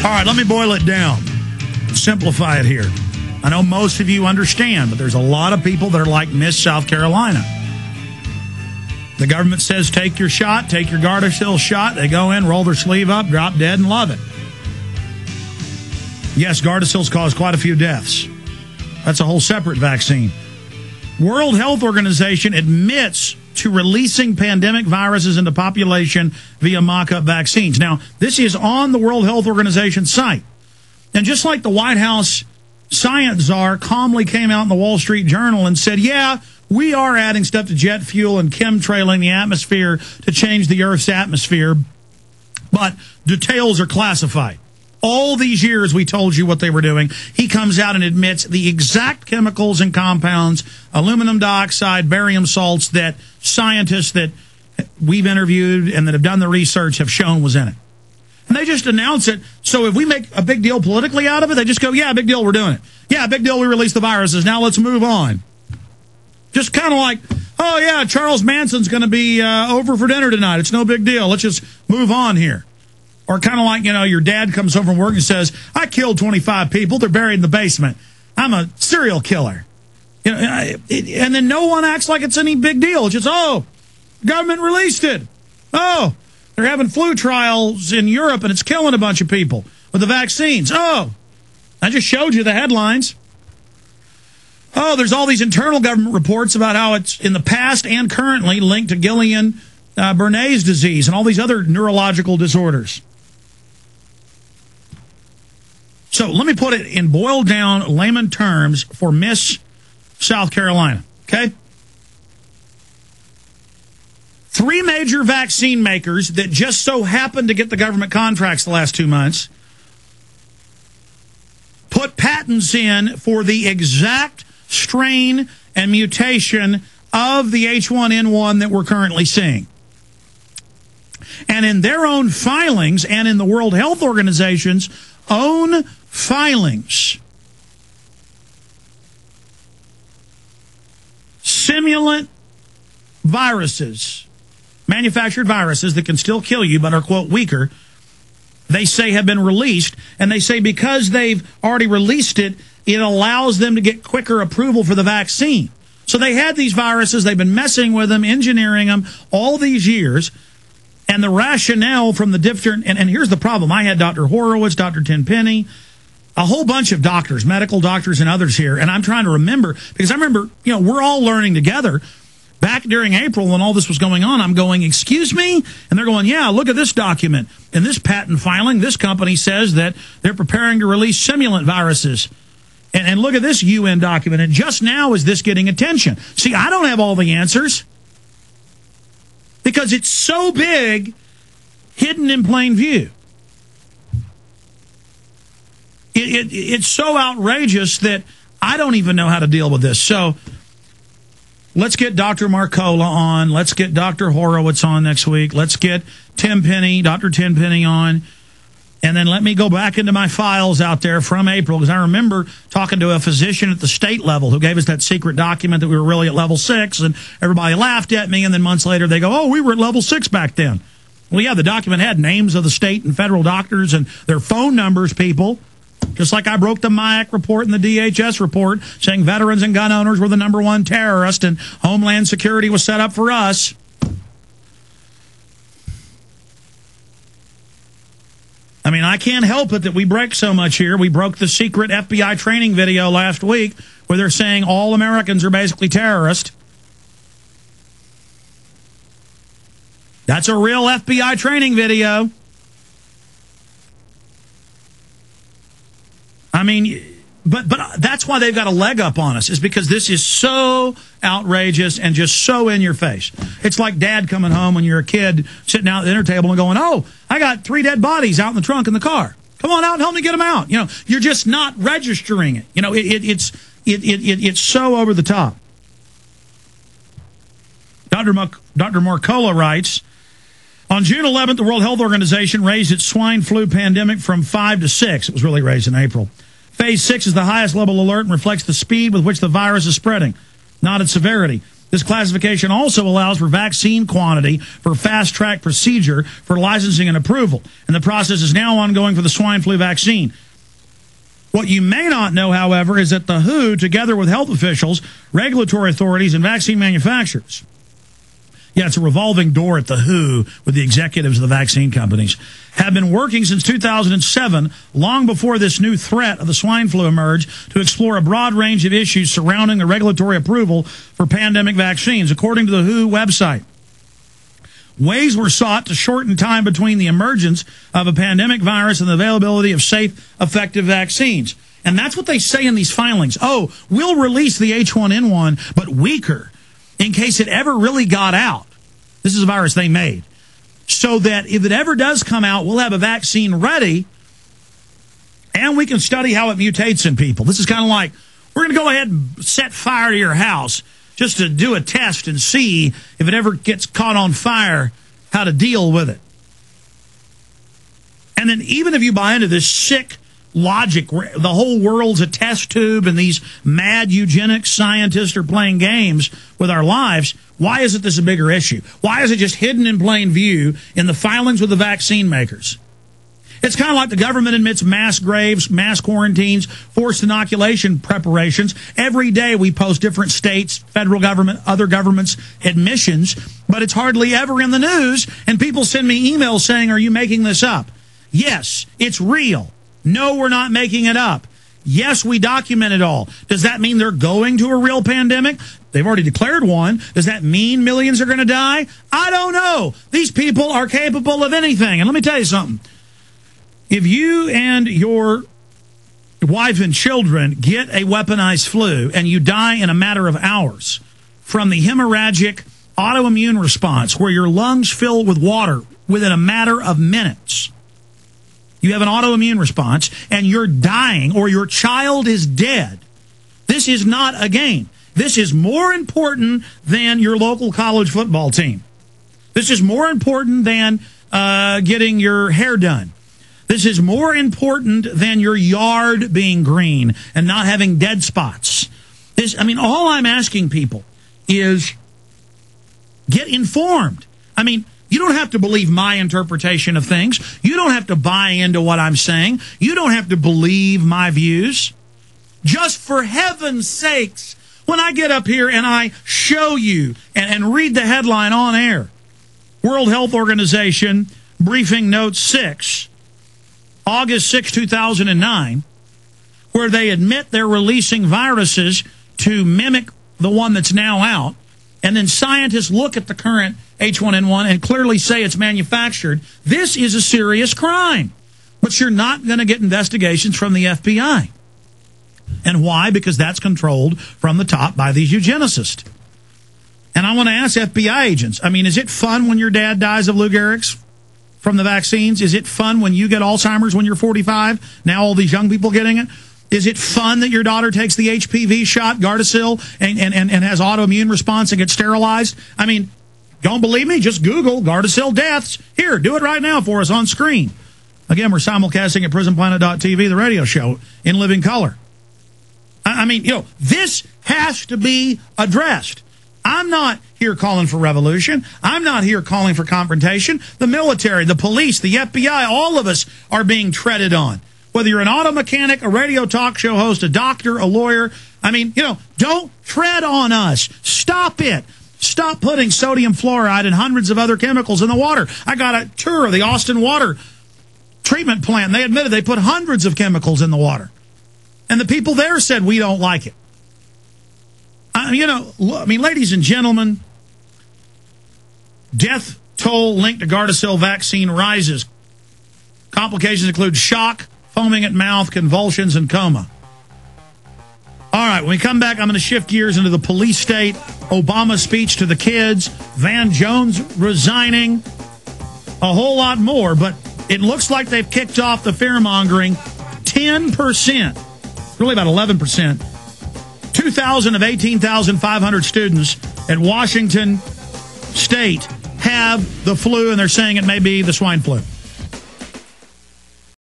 All right, let me boil it down. Simplify it here. I know most of you understand, but there's a lot of people that are like Miss South Carolina. The government says, take your shot, take your Gardasil shot. They go in, roll their sleeve up, drop dead, and love it. Yes, Gardasil's caused quite a few deaths. That's a whole separate vaccine. World Health Organization admits to releasing pandemic viruses into population via mock-up vaccines. Now, this is on the World Health Organization site. And just like the White House science czar calmly came out in the Wall Street Journal and said, yeah, we are adding stuff to jet fuel and chemtrailing the atmosphere to change the Earth's atmosphere, but details are classified. All these years we told you what they were doing. He comes out and admits the exact chemicals and compounds, aluminum dioxide, barium salts, that scientists that we've interviewed and that have done the research have shown was in it. And they just announce it. So if we make a big deal politically out of it, they just go, yeah, big deal, we're doing it. Yeah, big deal, we released the viruses. Now let's move on. Just kind of like, oh, yeah, Charles Manson's going to be over for dinner tonight. It's no big deal. Let's just move on here. Or kind of like, you know, your dad comes home from work and says, I killed 25 people. They're buried in the basement. I'm a serial killer. You know, and then no one acts like it's any big deal. It's just, oh, government released it. Oh, they're having flu trials in Europe and it's killing a bunch of people with the vaccines. Oh, I just showed you the headlines. Oh, there's all these internal government reports about how it's in the past and currently linked to Guillain-Barré's disease and all these other neurological disorders. So let me put it in boiled down layman terms for Miss South Carolina, okay? 3 major vaccine makers that just so happened to get the government contracts the last 2 months put patents in for the exact strain and mutation of the H1N1 that we're currently seeing. And in their own filings and in the World Health Organization's own filings, simulant viruses, manufactured viruses that can still kill you but are, quote, weaker, they say have been released. And they say because they've already released it, it allows them to get quicker approval for the vaccine. So they had these viruses, they've been messing with them, engineering them all these years. And the rationale from the different, and here's the problem. I had Dr. Horowitz, Dr. Tenpenny, a whole bunch of doctors, medical doctors and others here. And I'm trying to remember, because I remember, you know, we're all learning together. Back during April when all this was going on, I'm going, excuse me? And they're going, yeah, look at this document. In this patent filing, this company says that they're preparing to release simulant viruses. And look at this UN document. And just now is this getting attention? See, I don't have all the answers because it's so big, hidden in plain view. It's so outrageous that I don't even know how to deal with this. So let's get Dr. Marcola on. Let's get Dr. Horowitz on next week. Let's get Tenpenny, Dr. Tenpenny on. And then let me go back into my files out there from April, because I remember talking to a physician at the state level who gave us that secret document that we were really at level 6, and everybody laughed at me, and then months later they go, oh, we were at level 6 back then. Well, yeah, the document had names of the state and federal doctors and their phone numbers, people. Just like I broke the MIAC report and the DHS report saying veterans and gun owners were the #1 terrorist and Homeland Security was set up for us. I mean, I can't help it that we break so much here. We broke the secret FBI training video last week where they're saying all Americans are basically terrorists. That's a real FBI training video. I mean, but that's why they've got a leg up on us, is because this is so outrageous and just so in your face. It's like dad coming home when you're a kid, sitting out at the dinner table and going, oh, I got 3 dead bodies out in the trunk in the car. Come on out and help me get them out. You know, you're just not registering it. You know, it's so over the top. Dr. Marcola writes, on June 11th, the World Health Organization raised its swine flu pandemic from 5 to 6. It was really raised in April. Phase 6 is the highest level alert and reflects the speed with which the virus is spreading, not its severity. This classification also allows for vaccine quantity for fast-track procedure for licensing and approval. And the process is now ongoing for the swine flu vaccine. What you may not know, however, is that the WHO, together with health officials, regulatory authorities, and vaccine manufacturers, it's a revolving door at the WHO with the executives of the vaccine companies, have been working since 2007, long before this new threat of the swine flu emerged, to explore a broad range of issues surrounding the regulatory approval for pandemic vaccines. According to the WHO website, ways were sought to shorten time between the emergence of a pandemic virus and the availability of safe, effective vaccines. And that's what they say in these filings. Oh, we'll release the H1N1, but weaker, in case it ever really got out. This is a virus they made. So that if it ever does come out, we'll have a vaccine ready, and we can study how it mutates in people. This is kind of like, we're going to go ahead and set fire to your house just to do a test and see if it ever gets caught on fire, how to deal with it. And then even if you buy into this sick logic where the whole world's a test tube and these mad eugenics scientists are playing games with our lives, why isn't this a bigger issue? Why is it just hidden in plain view in the filings with the vaccine makers? It's kind of like the government admits mass graves, mass quarantines, forced inoculation preparations. Every day we post different states, federal government, other governments' admissions, but it's hardly ever in the news, and people send me emails saying, are you making this up? Yes, it's real. No, we're not making it up. Yes, we document it all. Does that mean they're going to a real pandemic? They've already declared one. Does that mean millions are going to die? I don't know. These people are capable of anything. And let me tell you something. If you and your wife and children get a weaponized flu and you die in a matter of hours from the hemorrhagic autoimmune response where your lungs fill with water within a matter of minutes, you have an autoimmune response, and you're dying, or your child is dead, this is not a game. This is more important than your local college football team. This is more important than getting your hair done. This is more important than your yard being green and not having dead spots. All I'm asking people is get informed. You don't have to believe my interpretation of things. You don't have to buy into what I'm saying. You don't have to believe my views. Just for heaven's sakes, when I get up here and I show you and read the headline on air, World Health Organization, Briefing Note 6, August 6, 2009, where they admit they're releasing viruses to mimic the one that's now out, and then scientists look at the current H1N1 and clearly say it's manufactured. This is a serious crime. But you're not going to get investigations from the FBI. And why? Because that's controlled from the top by these eugenicists. And I want to ask FBI agents, is it fun when your dad dies of Lou Gehrig's from the vaccines? Is it fun when you get Alzheimer's when you're 45? Now all these young people getting it? Is it fun that your daughter takes the HPV shot, Gardasil, and has autoimmune response and gets sterilized? Don't believe me? Just Google Gardasil deaths. Here, do it right now for us on screen. Again, we're simulcasting at prisonplanet.tv, the radio show, in living color. This has to be addressed. I'm not here calling for revolution. I'm not here calling for confrontation. The military, the police, the FBI, all of us are being treaded on. Whether you're an auto mechanic, a radio talk show host, a doctor, a lawyer, don't tread on us. Stop it. Stop putting sodium fluoride and hundreds of other chemicals in the water. I got a tour of the Austin water treatment plant, and they admitted they put hundreds of chemicals in the water. And the people there said, we don't like it. Ladies and gentlemen, death toll linked to Gardasil vaccine rises. Complications include shock, foaming at mouth, convulsions, and coma. All right, when we come back, I'm going to shift gears into the police state, Obama's speech to the kids, Van Jones resigning, a whole lot more. But it looks like they've kicked off the fear-mongering. 10%, really about 11%, 2,000 of 18,500 students at Washington State have the flu, and they're saying it may be the swine flu.